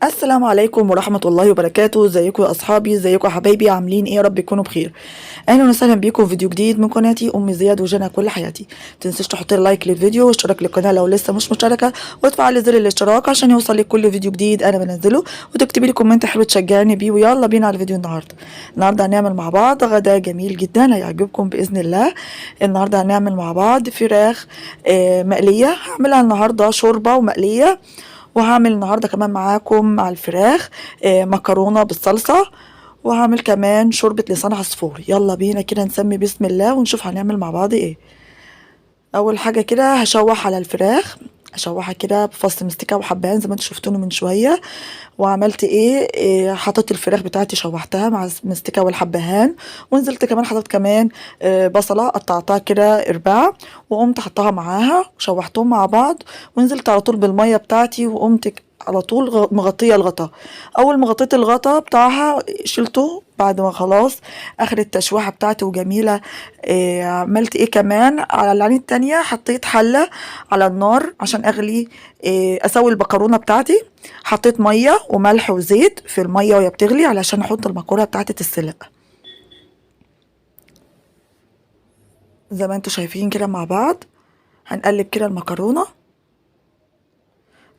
السلام عليكم ورحمة الله وبركاته. ازيكم يا اصحابي، ازيكم يا حبايبي، عاملين ايه؟ يا رب تكونوا بخير. اهلا وسهلا بيكم في فيديو جديد من قناتي ام زياد وجنى كل حياتي. متنسوش تحطي لايك للفيديو واشتراك للقناه لو لسه مش مشتركه، وتفعلي زر الاشتراك عشان يوصل لك كل فيديو جديد انا بنزله، وتكتبي لي كومنت حلو تشجعني بيه. ويلا بينا على الفيديو. النهارده هنعمل مع بعض غدا جميل جدا هيعجبكم باذن الله. النهارده هنعمل مع بعض فراخ مقليه. هعملها النهارده شوربه ومقليه، وهعمل النهارده كمان معاكم مع الفراخ مكرونه بالصلصه، وهعمل كمان شوربه لسان عصفور. يلا بينا كده نسمي بسم الله ونشوف هنعمل مع بعض ايه. اول حاجه كده هشوح على الفراخ، اشوحها كده بفص مستكه وحبهان زي ما انتم شفتوني من شويه. وعملت إيه حطيت الفراخ بتاعتي شوحتها مع المستكه والحبهان، ونزلت كمان حطيت كمان بصله قطعتها كده ارباع، وقمت حطها معاها وشوحتهم مع بعض، ونزلت على طول بالميه بتاعتي، وقمت على طول مغطيه الغطا. اول ما غطيت الغطا بتاعها شلته بعد ما خلاص اخر التشويحه بتاعتي وجميله. عملت ايه كمان على العين التانية، حطيت حله على النار عشان اغلي اسوي المكرونه بتاعتي. حطيت ميه وملح وزيت في الميه وهي بتغلي علشان احط المكرونه بتاعتي تتسلق زي ما انتوا شايفين كده مع بعض. هنقلب كده المكرونه.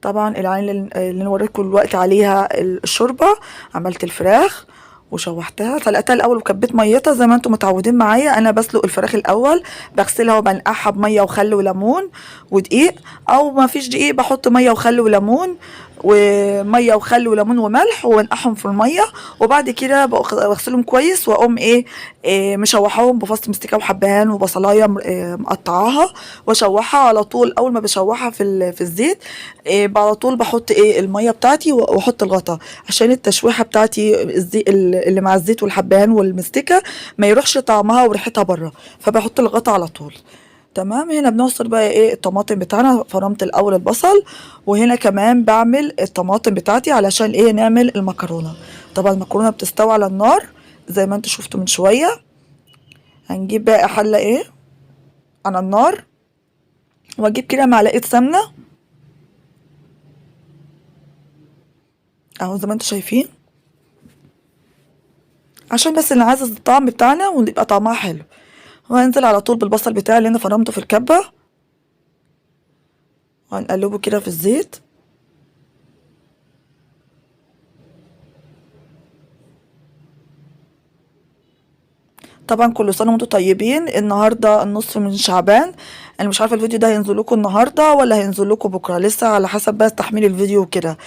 طبعا العين اللي انا وريتكم الوقت عليها الشوربه، عملت الفراخ وشوحتها سلقتها الاول وكبيت ميتها زي ما انتم متعودين معايا. انا بسلق الفراخ الاول، بغسلها وبنقعها بميه وخل وليمون ودقيق، او ما فيش دقيق بحط ميه وخل وليمون وميه وخل وليمون وملح وانقعهم في الميه، وبعد كده بغسلهم كويس واقوم مشوحاهم بفص مستكه وحبهان وبصلايه مقطعاها واشوحها على طول. اول ما بشوحها في الزيت على طول بحط الميه بتاعتي واحط الغطا عشان التشويحه بتاعتي اللي مع الزيت والحبهان والمستكه ما يروحش طعمها وريحتها بره، فبحط الغطا على طول. تمام. هنا بنعصر بقى الطماطم بتاعنا. فرمت الاول البصل، وهنا كمان بعمل الطماطم بتاعتي علشان نعمل المكرونه. طبعا المكرونه بتستوي على النار زي ما انتوا شفتوا من شويه. هنجيب بقى حله على النار، واجيب كده معلقه سمنه اهو زي ما انتوا شايفين، عشان بس نعزز الطعم بتاعنا ويبقى طعمها حلو. وهنزل على طول بالبصل بتاعي اللي انا فرمته في الكبه، وهنقلبه كده في الزيت. طبعا كل سنه وانتم طيبين. النهارده النصف من شعبان. انا مش عارفه الفيديو ده هينزل لكم النهارده ولا هينزل لكم بكره، لسه على حسب بس تحميل الفيديو وكده.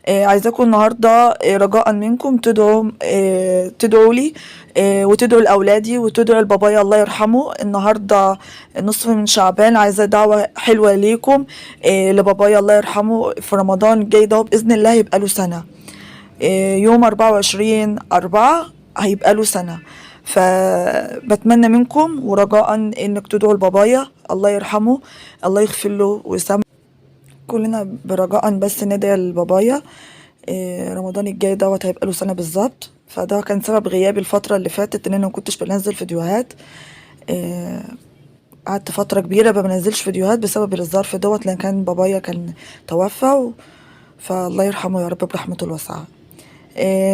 عايزاكم النهارده رجاء منكم تدعوا لي وتدعوا لاولادي وتدعوا لبابايا الله يرحمه. النهارده النصف من شعبان، عايزه دعوه حلوه ليكم لبابايا الله يرحمه في رمضان الجاي ده باذن الله هيبقى له سنه. يوم 24/4 هيبقى له سنه، فبتمنى منكم ورجاء انك تدعوا لبابايا الله يرحمه، الله يغفر له ويسامحه. كلنا برجاء بس ندعي لبابايا. رمضان الجاي دوت هيبقى له سنه بالظبط، فده كان سبب غيابي الفتره اللي فاتت ان انا ما كنتش بنزل فيديوهات. قعدت فتره كبيره ما بنزلش فيديوهات بسبب الظرف دوت، لان كان بابايا كان توفى فالله يرحمه يا رب برحمته الواسعه.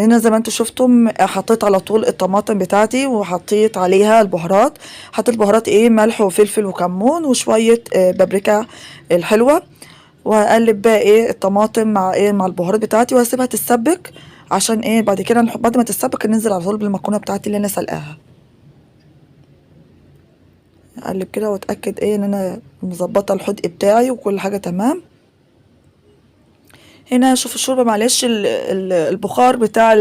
هنا زي ما انتوا شفتم حطيت على طول الطماطم بتاعتي وحطيت عليها البهارات. حطيت بهارات ملح وفلفل وكمون وشويه بابريكا الحلوه، وهقلب بقى الطماطم مع البهارات بتاعتي، وهسيبها تتسبك عشان بعد كده بعد ما تتسبك ننزل على طول بالمكرونه بتاعتي اللي انا سلقاها. اقلب كده واتاكد ان انا مظبطه الحدق بتاعي وكل حاجه تمام. هنا شوف الشوربه، معلش البخار بتاع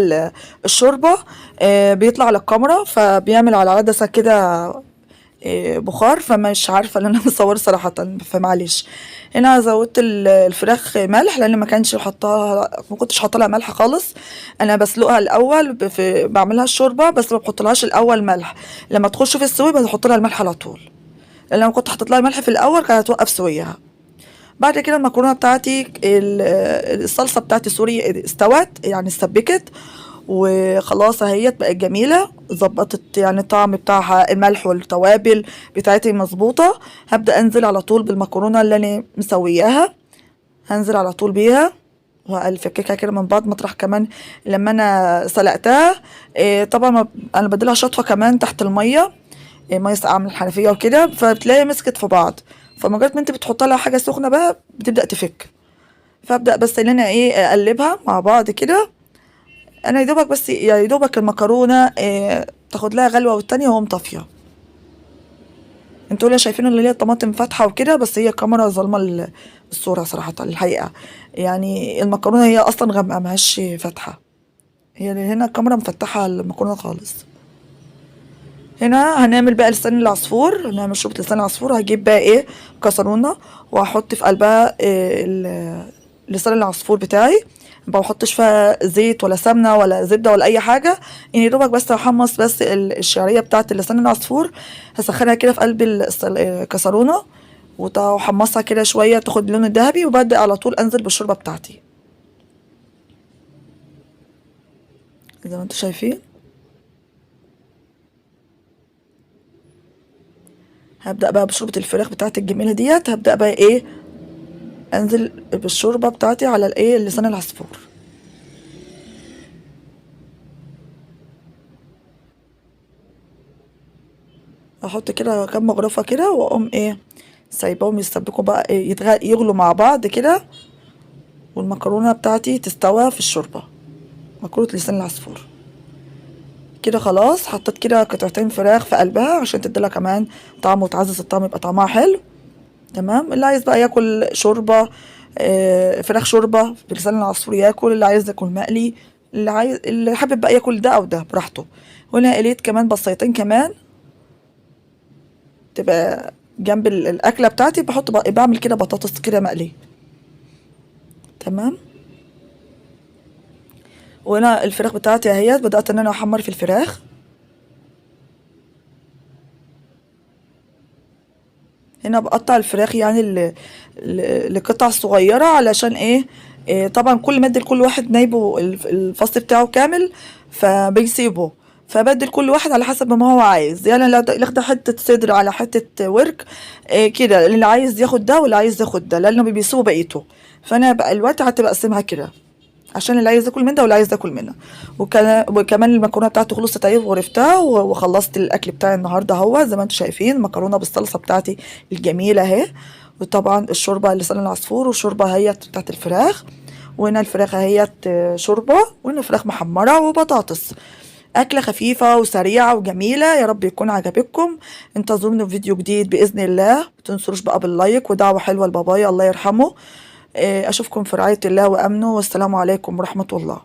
الشوربه بيطلع على الكاميرا فبيعمل على عدسه كده بخار، فمش عارفه اللي انا مصوره صراحه، فمعلش. هنا زودت الفراخ ملح لان ما كنتش حاطه لها ملح خالص. انا بسلقها الاول بعملها الشوربه بس ما بحطلهاش الاول ملح، لما تخش في السوي بحط لها الملح على طول، لان لما كنت حطيت لها الملح في الاول كانت هتوقف سويها. بعد كده المكرونه بتاعتي الصلصه بتاعتي سوري استوت يعني اتسبكت وخلاص اهيت بقت جميله، ظبطت يعني الطعم بتاعها، الملح والتوابل بتاعتي مظبوطه. هبدا انزل على طول بالمكرونه اللي انا مسوياها، هنزل على طول بيها وهفككها كده من بعض مطرح كمان لما انا سلقتها. طبعا انا بديلها شطفه كمان تحت الميه، ميه ساقعه من الحنفيه وكده، فبتلاقي مسكت في بعض. فمجرد ما انت بتحط لها حاجه سخنه بقى بتبدا تفك. فابدا بس ان انا اقلبها مع بعض كده. انا يا دوبك بس يا دوبك المكرونه تاخد لها غلوه والتانيه وهو مطفيه. انتوا اللي شايفين اللي هي الطماطم فاتحه وكده، بس هي الكاميرا ظالمه الصوره صراحه الحقيقه. يعني المكرونه هي اصلا غامقه ماهيش فاتحه، هي هنا الكاميرا مفتحه المكرونه خالص. هنا هنعمل بقى لسان العصفور، هنعمل شوربه لسان العصفور. هجيب بقى كسرونه وهحط في قلبها لسان العصفور بتاعي. ما بحطش فيها زيت ولا سمنه ولا زبده ولا اي حاجه، يعني دوبك بس هحمص بس الشعريه بتاعه لسان العصفور. هسخنها كده في قلب الكسرونه وحمصها كده شويه تاخد اللون الذهبي، وببدا على طول انزل بالشوربه بتاعتي زي ما انتم شايفين. هبدا بقى بشوربه الفراخ بتاعتي الجميله ديت. هبدا بقى انزل بالشوربه بتاعتي على لسان العصفور. احط كده كام مغرفه كده واقوم سايباهم يستبكوا بقى يغلوا مع بعض كده، والمكرونه بتاعتي تستوى في الشوربه. مكرونه لسان العصفور كده خلاص. حطيت كده قطعتين فراخ في قلبها عشان تديلها كمان طعم وتعزز الطعم يبقى طعمها حلو. تمام. اللي عايز بقى ياكل شوربه فراخ شوربه بلسان العصفور ياكل، اللي عايز ياكل مقلي، اللي حابب بقى ياكل ده او ده براحته. وهنا قليت كمان بصيتين كمان تبقى جنب الاكله بتاعتي. بحط بقى بعمل كده بطاطس كده مقليه. تمام. وهنا الفراخ بتاعتي اهيت بدات ان انا احمر في الفراخ. هنا بقطع الفراخ يعني لقطع صغيره علشان طبعا كل ما ادي لكل واحد نايبه الفص بتاعه كامل فبيسيبه، فبدل كل واحد على حسب ما هو عايز. يعني لو ياخد حته صدر على حته ورك كده، اللي عايز ياخد ده واللي عايز ياخد ده، لانه بيسيبوا بقيته. فانا بقى الوقت هتبقى اقسمها كده عشان اللي عايز ياكل من ده واللي عايز ياكل منها. وكمان المكرونه بتاعتي خلصت اهي وغرفتها وخلصت الاكل بتاعي النهارده اهو زي ما انتم شايفين. مكرونه بالصلصه بتاعتي الجميله اهي، وطبعا الشوربه لسان العصفور والشوربه هي بتاعت الفراخ. وهنا الفراخ اهيت شوربه، وهنا فراخ محمره وبطاطس. أكلة خفيفة وسريعة وجميلة، يا رب يكون عجبكم. انتظرونا في فيديو جديد بإذن الله. متنسوش بقى باللايك ودعوة حلوة لبابايا الله يرحمه. أشوفكم في رعاية الله وأمنه، والسلام عليكم ورحمة الله.